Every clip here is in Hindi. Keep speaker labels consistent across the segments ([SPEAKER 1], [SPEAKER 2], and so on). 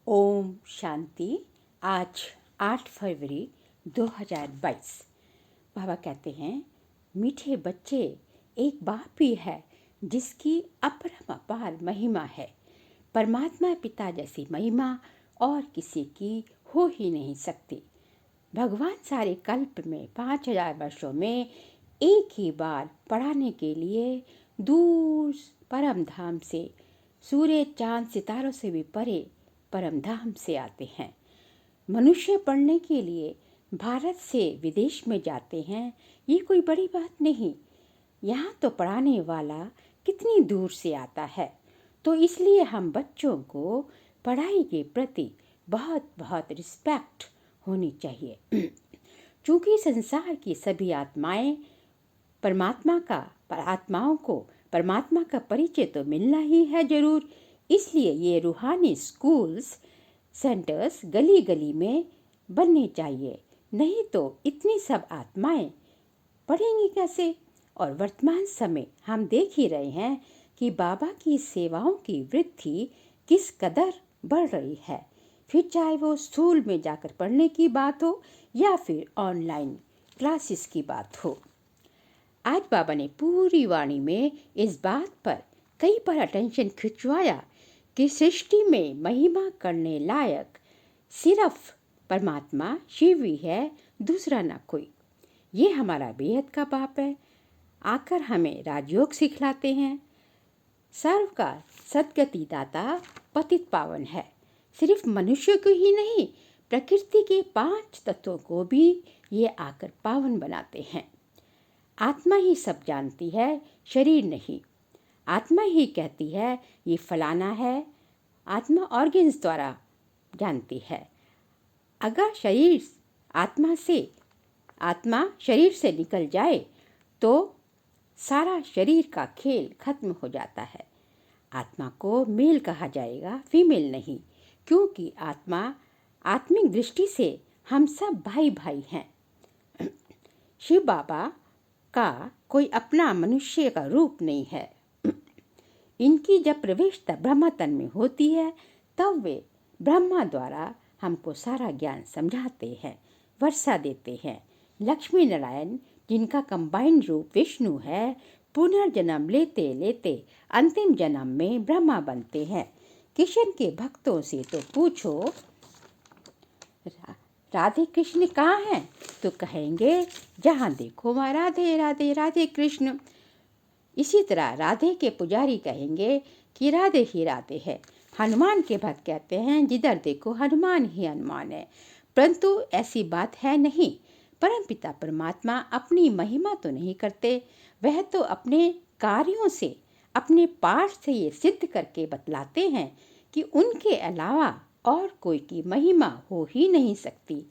[SPEAKER 1] ओम शांति। आज 8 फरवरी 2022। बाबा कहते हैं, मीठे बच्चे, एक बाप ही है जिसकी अपरम अपार महिमा है। परमात्मा पिता जैसी महिमा और किसी की हो ही नहीं सकती। भगवान सारे कल्प में 5000 वर्षों में एक ही बार पढ़ाने के लिए दूर परम धाम से, सूर्य चांद सितारों से भी परे परम धाम से आते हैं। मनुष्य पढ़ने के लिए भारत से विदेश में जाते हैं, ये कोई बड़ी बात नहीं। यहाँ तो पढ़ाने वाला कितनी दूर से आता है। तो इसलिए हम बच्चों को पढ़ाई के प्रति बहुत बहुत रिस्पेक्ट होनी चाहिए। चूँकि संसार की सभी आत्माओं को परमात्मा का परिचय तो मिलना ही है जरूर। इसलिए ये रूहानी स्कूल्स सेंटर्स गली गली में बनने चाहिए, नहीं तो इतनी सब आत्माएं पढ़ेंगी कैसे। और वर्तमान समय हम देख ही रहे हैं कि बाबा की सेवाओं की वृद्धि किस कदर बढ़ रही है। फिर चाहे वो स्कूल में जाकर पढ़ने की बात हो या फिर ऑनलाइन क्लासेस की बात हो। आज बाबा ने पूरी वाणी में इस बात पर कई बार अटेंशन खिंचवाया कि सृष्टि में महिमा करने लायक सिर्फ परमात्मा शिव ही है, दूसरा ना कोई। ये हमारा बेहद का बाप है, आकर हमें राजयोग सिखलाते हैं। सर्व का सदगति दाता पतित पावन है। सिर्फ मनुष्य को ही नहीं, प्रकृति के 5 तत्वों को भी ये आकर पावन बनाते हैं। आत्मा ही सब जानती है, शरीर नहीं। आत्मा ही कहती है ये फलाना है, आत्मा ऑर्गन्स द्वारा जानती है। अगर आत्मा शरीर से निकल जाए तो सारा शरीर का खेल खत्म हो जाता है। आत्मा को मेल कहा जाएगा, फीमेल नहीं, क्योंकि आत्मा आत्मिक दृष्टि से हम सब भाई भाई हैं। शिव बाबा का कोई अपना मनुष्य का रूप नहीं है। इनकी जब प्रविष्टता ब्रह्मा तन में होती है तब वे ब्रह्मा द्वारा हमको सारा ज्ञान समझाते हैं, वर्षा देते हैं। लक्ष्मी नारायण जिनका कंबाइंड रूप विष्णु है, पुनर्जन्म लेते लेते अंतिम जन्म में ब्रह्मा बनते हैं। कृष्ण के भक्तों से तो पूछो राधे कृष्ण कहाँ हैं, तो कहेंगे जहाँ देखो वहाँ राधे राधे राधे कृष्ण। इसी तरह राधे के पुजारी कहेंगे कि राधे ही राधे है। हनुमान के भक्त कहते हैं जिधर देखो हनुमान ही हनुमान है, परंतु ऐसी बात है नहीं। परमपिता परमात्मा अपनी महिमा तो नहीं करते, वह तो अपने कार्यों से, अपने पाठ से ये सिद्ध करके बतलाते हैं कि उनके अलावा और कोई की महिमा हो ही नहीं सकती।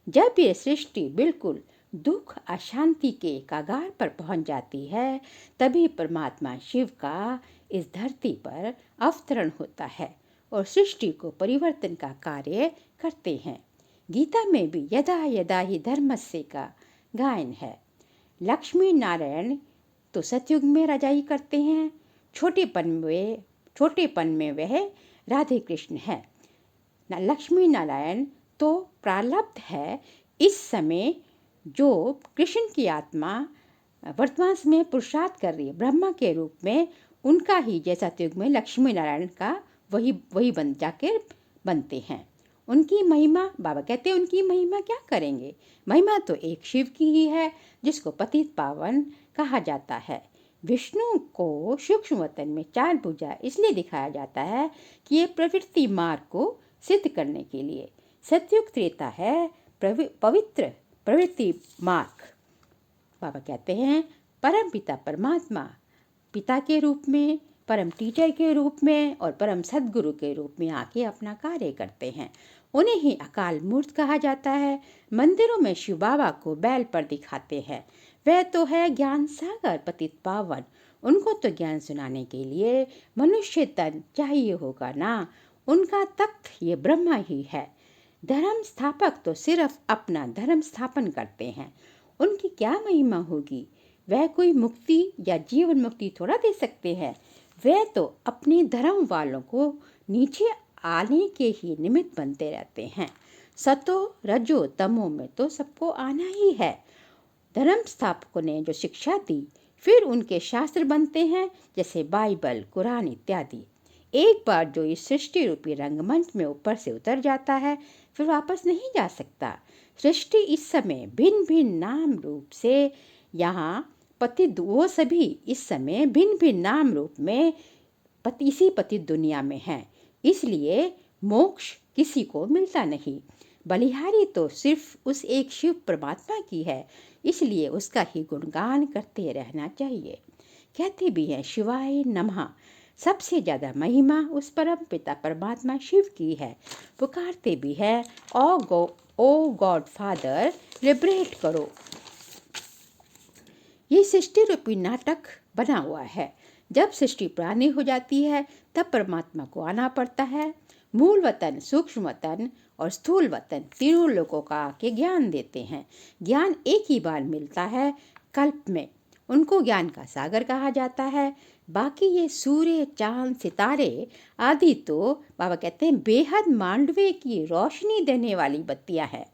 [SPEAKER 1] जब ये सृष्टि बिल्कुल दुख अशांति के कगार पर पहुंच जाती है, तभी परमात्मा शिव का इस धरती पर अवतरण होता है और सृष्टि को परिवर्तन का कार्य करते हैं। गीता में भी यदा यदा ही धर्मस्य का गायन है। लक्ष्मी नारायण तो सतयुग में रजाई करते हैं, छोटेपन में वह राधे कृष्ण है। लक्ष्मी नारायण तो प्रारब्ध है। इस समय जो कृष्ण की आत्मा वर्तमान में पुरुषार्थ कर रही है ब्रह्मा के रूप में, उनका ही जैसा युग में लक्ष्मी नारायण का वही बन जाकर बनते हैं। उनकी महिमा, बाबा कहते हैं उनकी महिमा क्या करेंगे। महिमा तो एक शिव की ही है जिसको पतित पावन कहा जाता है। विष्णु को सूक्ष्म वतन में 4 भुजा इसलिए दिखाया जाता है कि ये प्रवृत्ति मार्ग को सिद्ध करने के लिए। सतयुग त्रेता है पवित्र प्रवृत्ति मार्ग। बाबा कहते हैं परम पिता परमात्मा पिता के रूप में, परम टीचर के रूप में और परम सद्गुरु के रूप में आके अपना कार्य करते हैं। उन्हें ही अकाल मूर्त कहा जाता है। मंदिरों में शिव बाबा को बैल पर दिखाते हैं। वह तो है ज्ञान सागर पतित पावन। उनको तो ज्ञान सुनाने के लिए मनुष्य तन चाहिए होगा ना। उनका तख्त ये ब्रह्मा ही है। धर्म स्थापक तो सिर्फ अपना धर्म स्थापन करते हैं। उनकी क्या महिमा होगी। वह कोई मुक्ति या जीवन मुक्ति थोड़ा दे सकते हैं। वह तो अपने धर्म वालों को नीचे आने के ही निमित्त बनते रहते हैं। सतो रजो तमो में तो सबको आना ही है। धर्म स्थापकों ने जो शिक्षा दी, फिर उनके शास्त्र बनते हैं, जैसे बाइबल, कुरान इत्यादि। एक बार जो इस सृष्टि रूपी रंगमंच में ऊपर से उतर जाता है, फिर वापस नहीं जा सकता। सृष्टि इस समय भिन्न भिन्न नाम रूप से यहाँ पतित, वो सभी इस समय भिन्न भिन्न नाम रूप में इसी पतित दुनिया में हैं। इसलिए मोक्ष किसी को मिलता नहीं। बलिहारी तो सिर्फ उस एक शिव परमात्मा की है, इसलिए उसका ही गुणगान करते रहना चाहिए। कहते भी हैं शिवाय नमः। सबसे ज़्यादा महिमा उस परम पिता परमात्मा शिव की है। पुकारते भी है ओ गॉड फादर, लिबरेट करो। ये सृष्टि रूपी नाटक बना हुआ है। जब सृष्टि पुरानी हो जाती है, तब परमात्मा को आना पड़ता है। मूल वतन, सूक्ष्म वतन और स्थूल वतन तीनों लोगों का आके ज्ञान देते हैं। ज्ञान एक ही बार मिलता है कल्प में, उनको ज्ञान का सागर कहा जाता है। बाकी ये सूर्य, चांद, सितारे आदि तो बाबा कहते हैं बेहद मांडवे की रोशनी देने वाली बत्तियां हैं।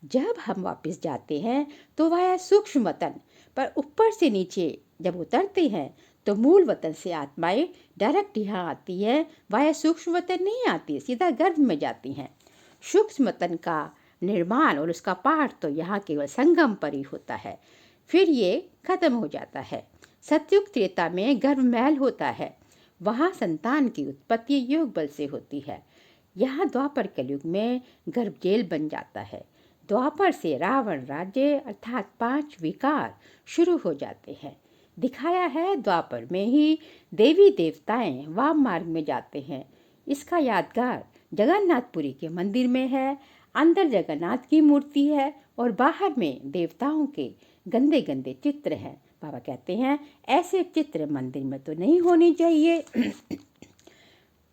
[SPEAKER 1] जब हम वापस जाते हैं तो वह सूक्ष्म वतन पर ऊपर से नीचे जब उतरते हैं तो मूल वतन से आत्माएं डायरेक्ट यहाँ आती है, वह सूक्ष्म वतन नहीं आती, सीधा गर्भ में जाती हैं। सूक्ष्म वतन का निर्माण और उसका पाठ तो यहाँ केवल संगम पर ही होता है, फिर ये खत्म हो जाता है। सतयुग त्रेता में गर्भ महल होता है, वहाँ संतान की उत्पत्ति योग बल से होती है। यहाँ द्वापर कलयुग में गर्भ जेल बन जाता है। द्वापर से रावण राज्य अर्थात 5 विकार शुरू हो जाते हैं। दिखाया है द्वापर में ही देवी देवताएं वाम मार्ग में जाते हैं। इसका यादगार जगन्नाथपुरी के मंदिर में है। अंदर जगन्नाथ की मूर्ति है और बाहर में देवताओं के गंदे गंदे चित्र हैं। बाबा कहते हैं ऐसे चित्र मंदिर में तो नहीं होने चाहिए।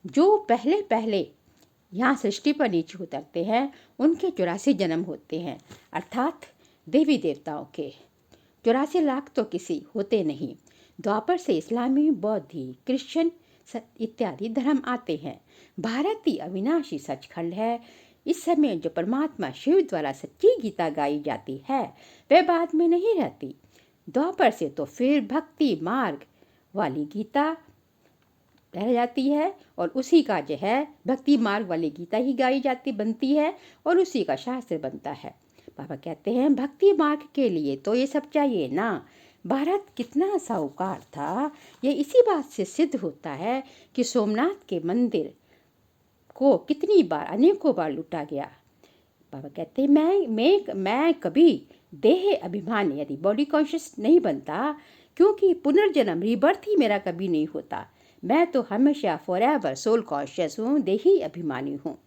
[SPEAKER 1] जो पहले पहले यहाँ सृष्टि पर नीचे उतरते हैं, उनके 84 जन्म होते हैं, अर्थात देवी देवताओं के 84 लाख तो किसी होते नहीं। द्वापर से इस्लामी, बौद्धी, क्रिश्चियन इत्यादि धर्म आते हैं। भारत ही अविनाशी सचखंड है। इस समय जो परमात्मा शिव द्वारा सच्ची गीता गाई जाती है, वह बाद में नहीं रहती। द्वापर से तो फिर भक्ति मार्ग वाली गीता रह जाती है और उसी का जो है भक्ति मार्ग वाली गीता ही गाई जाती बनती है और उसी का शास्त्र बनता है। बाबा कहते हैं भक्ति मार्ग के लिए तो ये सब चाहिए ना। भारत कितना साहूकार था, ये इसी बात से सिद्ध होता है कि सोमनाथ के मंदिर को कितनी बार, अनेकों बार लूटा गया। बाबा कहते हैं मैं कभी देह अभिमानी यानी बॉडी कॉन्शियस नहीं बनता, क्योंकि पुनर्जन्म रीबर्थ ही मेरा कभी नहीं होता। मैं तो हमेशा फॉरएवर सोल कॉन्शियस हूँ, देही अभिमानी हूँ।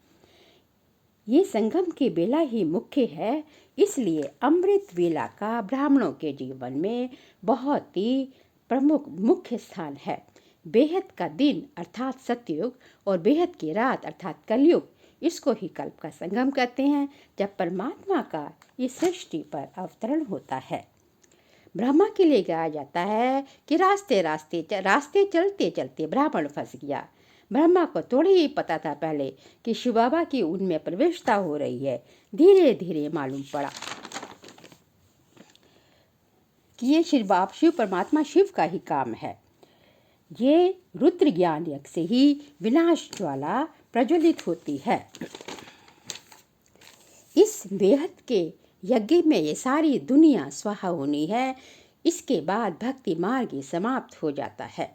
[SPEAKER 1] ये संगम की बेला ही मुख्य है, इसलिए अमृत वेला का ब्राह्मणों के जीवन में बहुत ही प्रमुख मुख्य स्थान है। बेहद का दिन अर्थात सतयुग और बेहद की रात अर्थात कलयुग, इसको ही कल्प का संगम कहते हैं, जब परमात्मा का इस सृष्टि पर अवतरण होता है। ब्रह्मा के लिए गाया जाता है कि रास्ते चलते चलते ब्राह्मण फंस गया। ब्रह्मा को थोड़ी ही पता था पहले कि शिव बाबा की उनमें प्रवेशता हो रही है। धीरे धीरे मालूम पड़ा कि ये शिव परमात्मा शिव का ही काम है। ये रुद्र ज्ञान यज्ञ से ही विनाश ज्वाला प्रज्वलित होती है। इस बेहद के यज्ञ में ये सारी दुनिया स्वाहा होनी है। इसके बाद भक्ति मार्ग ही समाप्त हो जाता है।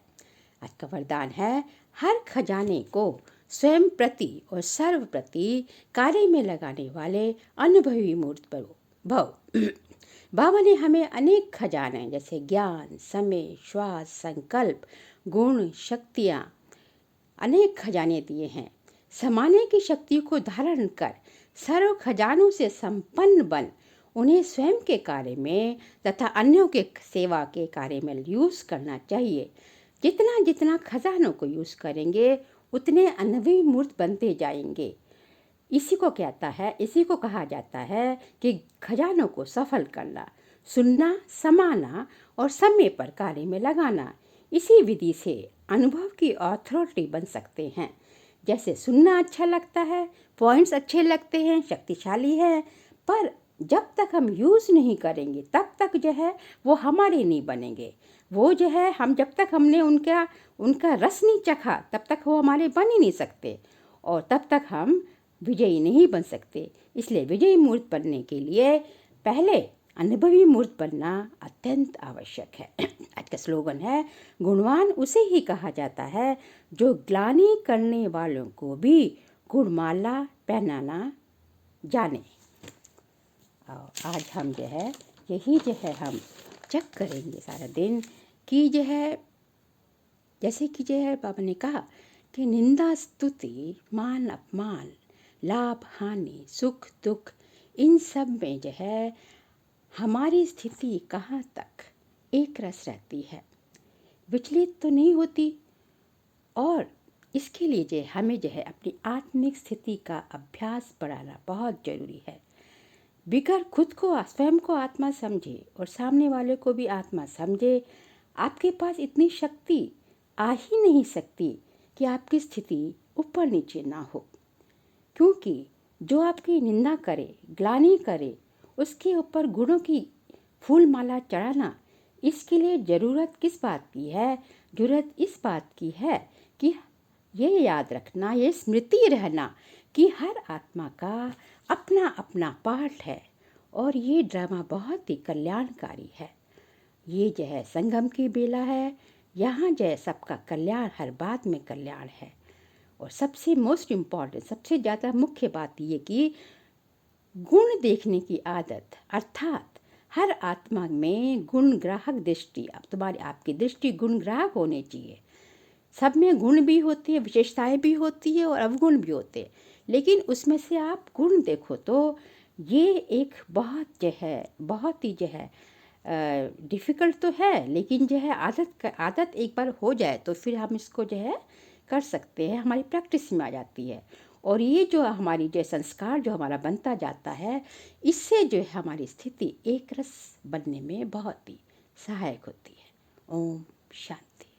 [SPEAKER 1] आज का वरदान है, हर खजाने को स्वयं प्रति और सर्व प्रति कार्य में लगाने वाले अनुभवी मूर्त भव। बाबा ने हमें अनेक खजाने जैसे ज्ञान, समय, श्वास, संकल्प, गुण, शक्तियाँ, अनेक खजाने दिए हैं। समाने की शक्ति को धारण कर सर्व खजानों से संपन्न बन उन्हें स्वयं के कार्य में तथा अन्यों के सेवा के कार्य में यूज़ करना चाहिए। जितना जितना खजानों को यूज़ करेंगे उतने अनुभवी मूर्त बनते जाएंगे। इसी को कहा जाता है कि खजानों को सफल करना, सुनना, समाना और समय पर कार्य में लगाना। इसी विधि से अनुभव की अथॉरिटी बन सकते हैं। जैसे सुनना अच्छा लगता है, पॉइंट्स अच्छे लगते हैं, शक्तिशाली है, पर जब तक हम यूज़ नहीं करेंगे तब तक जो है वो हमारे नहीं बनेंगे। वो जो है हम जब तक हमने उनका उनका रस नहीं चखा तब तक वो हमारे बन ही नहीं सकते, और तब तक हम विजयी नहीं बन सकते। इसलिए विजयी मूर्त बनने के लिए पहले अनुभवी मूर्त बनना अत्यंत आवश्यक है। आज का स्लोगन है, गुणवान उसे ही कहा जाता है जो ग्लानि करने वालों को भी गुणमाला पहनाना जाने। और आज हम जो है यही जो है हम चेक करेंगे सारा दिन कि जो है, जैसे कि जो है बाबा ने कहा कि निंदा स्तुति मान अपमान लाभ हानि सुख दुख, इन सब में जो है हमारी स्थिति कहाँ तक एक रस रहती है, विचलित तो नहीं होती। और इसके लिए जो हमें जो है अपनी आत्मिक स्थिति का अभ्यास बढ़ाना बहुत ज़रूरी है। बिगर खुद को स्वयं को आत्मा समझे और सामने वाले को भी आत्मा समझे, आपके पास इतनी शक्ति आ ही नहीं सकती कि आपकी स्थिति ऊपर नीचे ना हो। क्योंकि जो आपकी निंदा करे, ग्लानि करे, उसके ऊपर गुणों की फूल माला चढ़ाना, इसके लिए ज़रूरत किस बात की है? ज़रूरत इस बात की है कि ये याद रखना, ये स्मृति रहना कि हर आत्मा का अपना अपना पार्ट है और ये ड्रामा बहुत ही कल्याणकारी है। ये जो है संगम की बेला है, यहाँ जो है सबका कल्याण, हर बात में कल्याण है। और सबसे मोस्ट इम्पॉर्टेंट, सबसे ज़्यादा मुख्य बात ये कि गुण देखने की आदत, अर्थात हर आत्मा में गुण ग्राहक दृष्टि, अब तुम्हारी आपकी दृष्टि गुण ग्राहक होनी चाहिए। सब में गुण भी होती है, विशेषताएं भी होती है और अवगुण भी होते हैं, लेकिन उसमें से आप गुण देखो तो ये एक बहुत ही जो है डिफ़िकल्ट तो है, लेकिन जो है आदत एक बार हो जाए तो फिर हम इसको जो है कर सकते हैं, हमारी प्रैक्टिस में आ जाती है। और ये जो हमारी जो संस्कार जो हमारा बनता जाता है, इससे जो है हमारी स्थिति एक रस बनने में बहुत ही सहायक होती है। ओम शांति।